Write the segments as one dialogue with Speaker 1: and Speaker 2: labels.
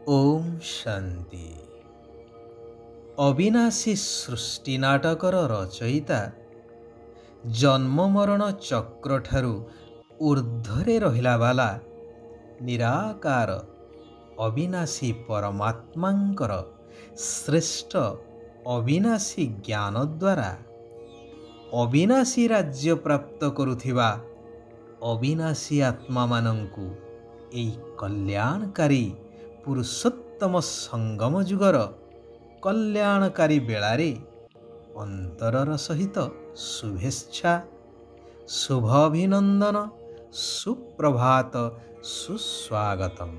Speaker 1: ओम शांति। अविनाशी सृष्टि नाटकर रचयिता जन्म मरण चक्र ठारू ऊर्ध्वरे रहिला वाला निराकार अविनाशी परमात्मांकर श्रेष्ठ अविनाशी ज्ञान द्वारा अविनाशी राज्य प्राप्त करुथिबा अविनाशी आत्मा मानंकु एई कल्याणकारी पुरुषोत्तम संगम जुगर कल्याणकारी बेलारे अंतरर सहित शुभेच्छा शुभ अभिनंदन सुप्रभात सुस्वागतम।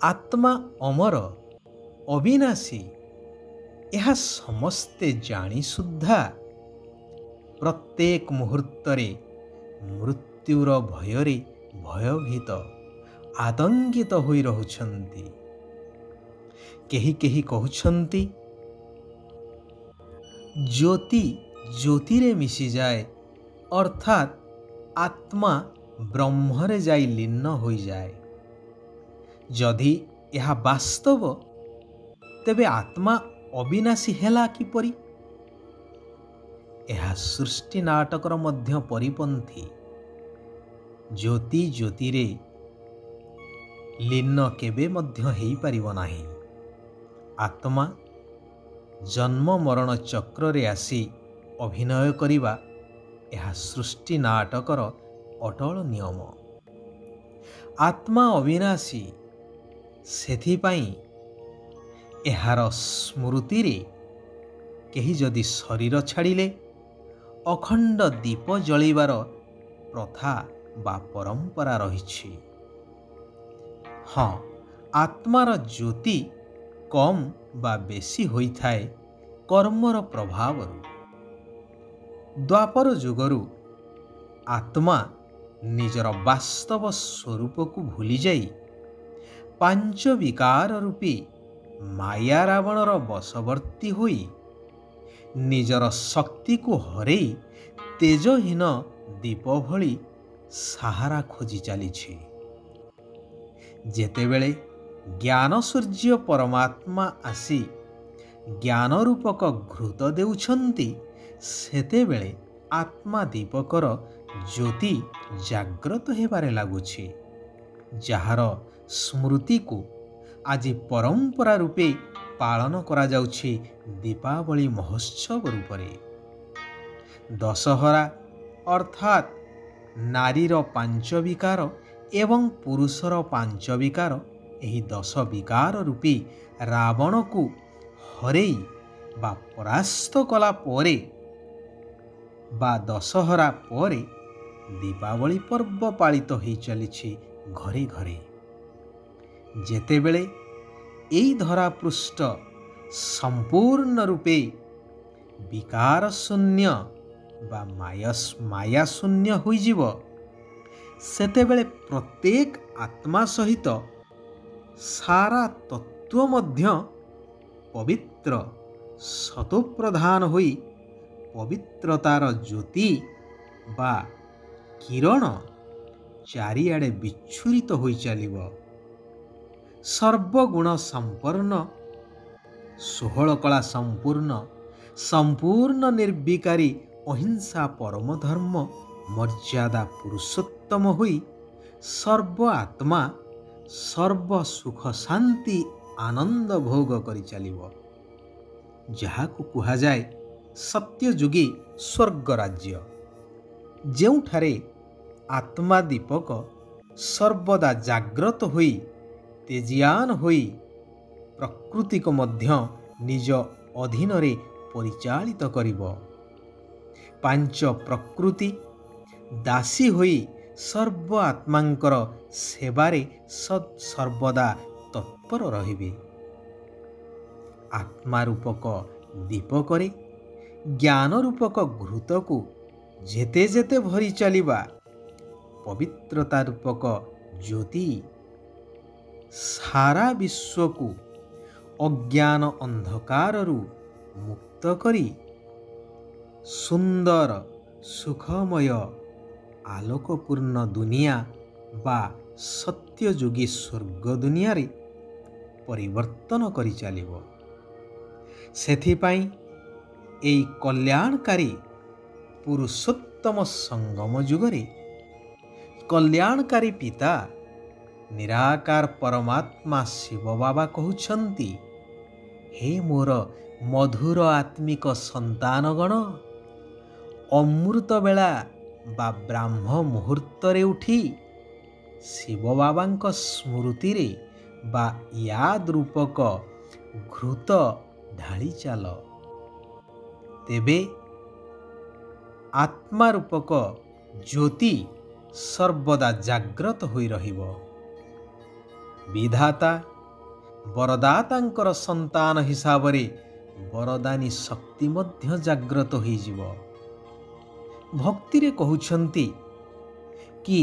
Speaker 1: आत्मा अमर अविनाशी यह समस्ते जानी सुद्धा प्रत्येक मुहूर्तरे मृत्युर भयरे भयभीत आतंकित होई रहुछंती। केही केही कहउछंती ज्योति ज्योतिरे मिशी जाए अर्थात आत्मा ब्रह्मरे जाई लीन होई जाए। जदि यह वास्तव तेबे आत्मा अविनाशी हेला किपरि? यह सृष्टि नाटकर मध्य परिपंथी। ज्योति ज्योतिरे लीन केबे मध्य हेई परिबो नाही। आत्मा जन्म मरण चक्र रे आसी अभिनय करिबा यह सृष्टि नाटकर अटल नियम। आत्मा अविनाशी सेथिपाई एहार स्मृति रे केही जदि शरीर छाड़िले अखंड दीप जलिबार प्रथा बा परंपरा रहिछि। हाँ, आत्मार ज्योति कम बा बेसी होई थाए कर्मर प्रभावरु। द्वापर जुगरु आत्मा निजर वास्तव स्वरूप को भूली जाई पांच विकार रूपी माया रावणर वशवर्ती होई निजर शक्ति को हरेई तेजहीन दीप भली सहारा खोजी चलीछि। जेतेबेले ज्ञान सूर्य परमात्मा आसी ज्ञान रूपक घृत देउछंती सेतेबेले आत्मा दीपकर ज्योति जाग्रत हेबारे लागुछि। जहार स्मृति को आज परंपरा रूपे पालन करा जाउछि दीपावली महोत्सव रूपरे। दशहरा अर्थात नारीर पांच विकार एवं पुरुषर पांच विकार एही दश विकार रूपी रावण को हरेई बा परास्त कला परे बा दशहरा परे दीपावली पर्व पालित होई चलिछि घरे घरे। जेतेबेले एई धरा पृष्ठ संपूर्ण रूपे विकार शून्य बा माया शून्य होई जीव सेतेबेले प्रत्येक आत्मा सहित सारा तत्व मध्य पवित्र सतोप्रधान होई पवित्रतार ज्योति बा किरण चारिआडे विच्छुरित होई चलिब। सर्वगुण संपन्न 16 कला संपूर्ण संपूर्ण निर्विकारी अहिंसा परम धर्म मर्यादा पुरुषोत्तम होई सर्व आत्मा सर्व सुख शांति आनंद भोग करि चलिब। जहाकु कुहा जाए सत्ययुगी स्वर्ग राज्य, जेउठारे आत्मा दीपक सर्वदा जाग्रत होई तेजियान होई प्रकृति को मध्य निज अधीन रे परिचालित करिब। पांच प्रकृति दासी होई सर्व आत्मांकर सेवारे सर्वदा तत्पर रहिबे। आत्मा रूपक दीपकरे ज्ञान रूपक घृत को जेते जेते भरी चलिबा पवित्रता रूपक ज्योति सारा विश्व को अज्ञान अंधकारु मुक्त करी सुंदर सुखमय आलोकपूर्ण दुनिया बा सत्ययुगी स्वर्ग दुनिया रे ପରିବର୍ତ୍ତନ କରି ଚାଲିବ। ସେଥିପାଇଁ ଏହି କଲ୍ୟାଣକାରୀ ପୁରୁଷୋତ୍ତମ ସଙ୍ଗମ ଯୁଗରେ କଲ୍ୟାଣକାରୀ ପିତା ନିରାକାର ପରମାତ୍ମା ଶିବ ବାବା କହୁଛନ୍ତି, ହେ ମୋର ମଧୁର ଆତ୍ମିକ ସନ୍ତାନଗଣ, ଅମୃତ ବେଳା ବା ବ୍ରାହ୍ମ ମୁହୂର୍ତ୍ତରେ ଉଠି ଶିବ ବାବାଙ୍କ ସ୍ମୃତିରେ ବା ୟାଦ ରୂପକ ଘୃତ ଢାଳି ଚାଲ। ତେବେ ଆତ୍ମା ରୂପକ ଜ୍ୟୋତି ସର୍ବଦା ଜାଗ୍ରତ ହୋଇ ରହିବ। ବିଧାତା ବରଦାତାଙ୍କର ସନ୍ତାନ ହିସାବରେ ବରଦାନୀ ଶକ୍ତି ମଧ୍ୟ ଜାଗ୍ରତ ହୋଇଯିବ। ଭକ୍ତିରେ କହୁଛନ୍ତି କି,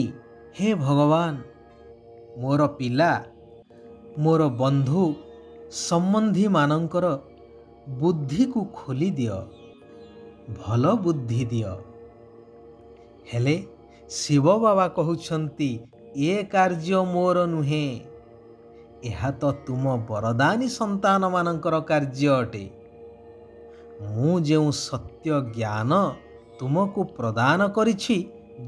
Speaker 1: ହେ ଭଗବାନ, ମୋର ପିଲା, ମୋର ବନ୍ଧୁ ସମ୍ବନ୍ଧୀମାନଙ୍କର ବୁଦ୍ଧିକୁ ଖୋଲି ଦିଅ, ଭଲ ବୁଦ୍ଧି ଦିଅ। ହେଲେ ଶିବ ବାବା କହୁଛନ୍ତି, ଏ କାର୍ଯ୍ୟ ମୋର ନୁହେଁ, ଏହା ତ ତୁମ ବରଦାନୀ ସନ୍ତାନମାନଙ୍କର କାର୍ଯ୍ୟ ଅଟେ। ମୁଁ ଯେଉଁ ସତ୍ୟ ଜ୍ଞାନ ତୁମକୁ ପ୍ରଦାନ କରିଛି,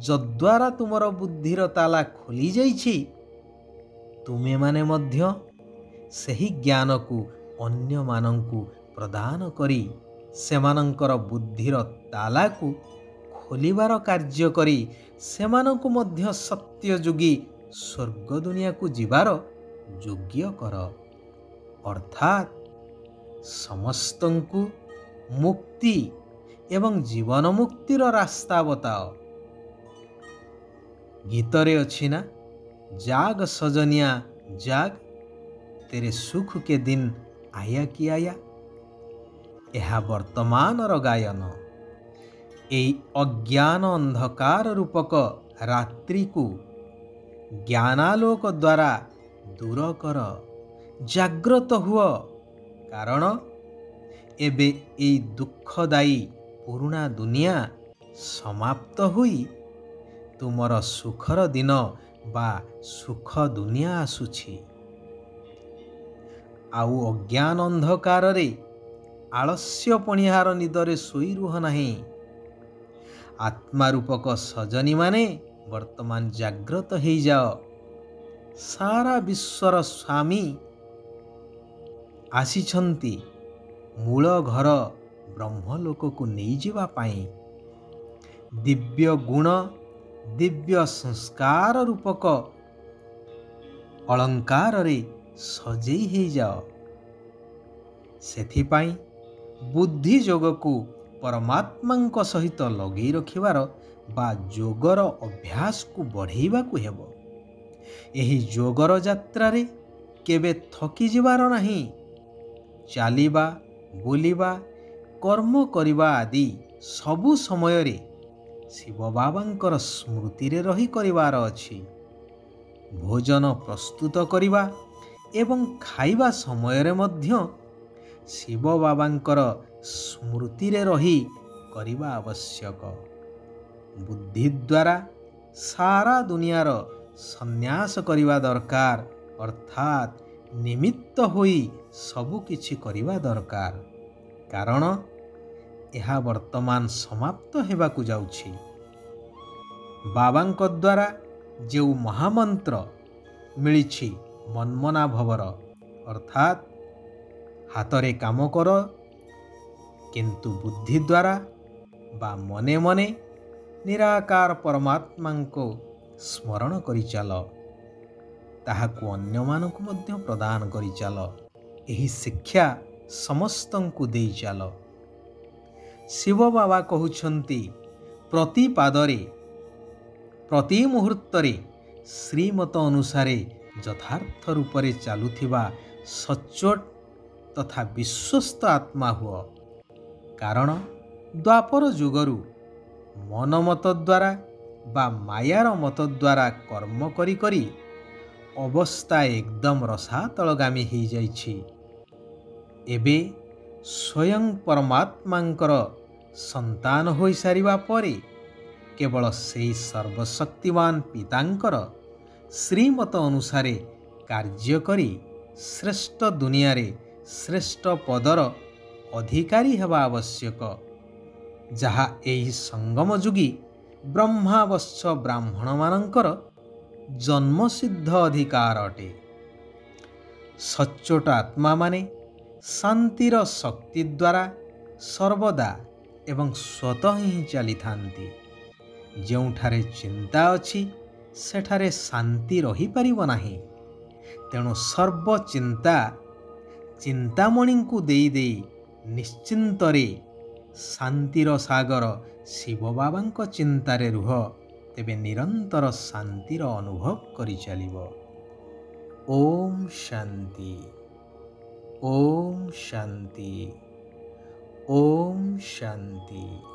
Speaker 1: ଯଦ୍ୱାରା ତୁମର ବୁଦ୍ଧିର ତାଲା ଖୋଲି ଯାଇଛି, ତୁମେମାନେ ମଧ୍ୟ ସେହି ଜ୍ଞାନକୁ ଅନ୍ୟମାନଙ୍କୁ ପ୍ରଦାନ କରି ସେମାନଙ୍କର ବୁଦ୍ଧିର ତାଲାକୁ ଖୋଲିବାର କାର୍ଯ୍ୟ କରି ସେମାନଙ୍କୁ ମଧ୍ୟ ସତ୍ୟଯୋଗୀ ସ୍ୱର୍ଗ ଦୁନିଆକୁ ଯିବାର ଯୋଗ୍ୟ କର। ଅର୍ଥାତ୍ ସମସ୍ତଙ୍କୁ ମୁକ୍ତି ଏବଂ ଜୀବନ ମୁକ୍ତିର ରାସ୍ତା ବତାଅ। ଗୀତରେ ଅଛି ନା, ଜାଗ ସଜନିଆ ଜାଗ, ତେରେ ସୁଖ କେ ଦିନ ଆୟା କି ଆୟା। ଏହା ବର୍ତ୍ତମାନର ଗାୟନ। ଏହି ଅଜ୍ଞାନ ଅନ୍ଧକାର ରୂପକ ରାତ୍ରିକୁ ଜ୍ଞାନାଲୋକ ଦ୍ୱାରା ଦୂର କର, ଜାଗ୍ରତ ହୁଅ। କାରଣ ଏବେ ଏହି ଦୁଃଖଦାୟୀ ପୁରୁଣା ଦୁନିଆ ସମାପ୍ତ ହୋଇ ତୁମର ସୁଖର ଦିନ ବା ସୁଖ ଦୁନିଆ ଆସୁଛି। ଆଉ ଅଜ୍ଞାନ ଅନ୍ଧକାରରେ ଆଳସ୍ୟ ପଣିହାର ନିଦରେ ଶୋଇ ରୁହ ନାହିଁ। ଆତ୍ମା ରୂପକ ସଜନୀମାନେ ବର୍ତ୍ତମାନ ଜାଗ୍ରତ ହେଇଯାଅ। ସାରା ବିଶ୍ୱର ସ୍ୱାମୀ ଆସିଛନ୍ତି ମୂଳ ଘର ବ୍ରହ୍ମଲୋକକୁ ନେଇଯିବା ପାଇଁ। ଦିବ୍ୟ ଗୁଣ, ଦିବ୍ୟ ସଂସ୍କାର ରୂପକ ଅଳଙ୍କାରରେ ସଜେଇ ହେଇଯାଅ। ସେଥିପାଇଁ ବୁଦ୍ଧି ଯୋଗକୁ ପରମାତ୍ମାଙ୍କ ସହିତ ଲଗେଇ ରଖିବାର ବା ଯୋଗର ଅଭ୍ୟାସକୁ ବଢ଼େଇବାକୁ ହେବ। ଏହି ଯୋଗର ଯାତ୍ରାରେ କେବେ ଥକିଯିବାର ନାହିଁ। ଚାଲିବା, ବୁଲିବା, କର୍ମ କରିବା ଆଦି ସବୁ ସମୟରେ ଶିବ ବାବାଙ୍କର ସ୍ମୃତିରେ ରହି କରିବାର ଅଛି। ଭୋଜନ ପ୍ରସ୍ତୁତ କରିବା ଏବଂ ଖାଇବା ସମୟରେ ମଧ୍ୟ ଶିବ ବାବାଙ୍କର ସ୍ମୃତିରେ ରହି କରିବା ଆବଶ୍ୟକ। ବୁଦ୍ଧି ଦ୍ୱାରା ସାରା ଦୁନିଆର ସନ୍ନ୍ୟାସ କରିବା ଦରକାର, ଅର୍ଥାତ୍ ନିମିତ୍ତ ହୋଇ ସବୁ କିଛି କରିବା ଦରକାର। କାରଣ ଏହା ବର୍ତ୍ତମାନ ସମାପ୍ତ ହେବାକୁ ଯାଉଛି। ବାବାଙ୍କ ଦ୍ୱାରା ଯେଉଁ ମହାମନ୍ତ୍ର ମିଳିଛି ମନ୍ମନାଭବର, ଅର୍ଥାତ୍ ହାତରେ କାମ କର କିନ୍ତୁ ବୁଦ୍ଧି ଦ୍ୱାରା ବା ମନେ ମନେ ନିରାକାର ପରମାତ୍ମାଙ୍କୁ ସ୍ମରଣ କରିଚାଲ, ତାହାକୁ ଅନ୍ୟମାନଙ୍କୁ ମଧ୍ୟ ପ୍ରଦାନ କରିଚାଲ। ଏହି ଶିକ୍ଷା ସମସ୍ତଙ୍କୁ ଦେଇ ଚାଲ। ଶିବ ବାବା କହୁଛନ୍ତି, ପ୍ରତି ପାଦରେ, ପ୍ରତି ମୁହୂର୍ତ୍ତରେ ଶ୍ରୀମତ ଅନୁସାରେ ଯଥାର୍ଥ ରୂପରେ ଚାଲୁଥିବା ସଚ୍ଚୋଟ ତଥା ବିଶ୍ୱସ୍ତ ଆତ୍ମା ହୁଅ। କାରଣ ଦ୍ୱାପର ଯୁଗରୁ ମନମତ ଦ୍ୱାରା ବା ମାୟାର ମତ ଦ୍ୱାରା କର୍ମ କରି କରି ଅବସ୍ଥା ଏକଦମ ରସାତଳଗାମୀ ହୋଇଯାଇଛି। ଏବେ ସ୍ୱୟଂ ପରମାତ୍ମାଙ୍କର ସନ୍ତାନ ହୋଇସାରିବା ପରେ କେବଳ ସେହି ସର୍ବଶକ୍ତିମାନ ପିତାଙ୍କର ଶ୍ରୀମତ ଅନୁସାରେ କାର୍ଯ୍ୟ କରି ଶ୍ରେଷ୍ଠ ଦୁନିଆରେ ଶ୍ରେଷ୍ଠ ପଦର ଅଧିକାରୀ ହେବା ଆବଶ୍ୟକ, ଯାହା ଏହି ସଙ୍ଗମ ଯୁଗୀ ବ୍ରହ୍ମାବଶ୍ୟ ବ୍ରାହ୍ମଣମାନଙ୍କର ଜନ୍ମସିଦ୍ଧ ଅଧିକାର ଅଟେ। ସଚ୍ଚୋଟ ଆତ୍ମାମାନେ ଶାନ୍ତିର ଶକ୍ତି ଦ୍ୱାରା ସର୍ବଦା ଏବଂ ସ୍ୱତଃ ହିଁ ଚାଲିଥାନ୍ତି। ଯେଉଁଠାରେ ଚିନ୍ତା ଅଛି ସେଠାରେ ଶାନ୍ତି ରହିପାରିବ ନାହିଁ। ତେଣୁ ସର୍ବଚିନ୍ତା ଚିନ୍ତାମଣିଙ୍କୁ ଦେଇ ଦେଇ ନିଶ୍ଚିନ୍ତରେ ଶାନ୍ତିର ସାଗର ଶିବ ବାବାଙ୍କ ଚିନ୍ତାରେ ରୁହ, ତେବେ ନିରନ୍ତର ଶାନ୍ତିର ଅନୁଭବ କରିଚାଲିବ। ଓମ୍ ଶାନ୍ତି, ଓମ୍ ଶାନ୍ତି, ଓମ୍ ଶାନ୍ତି।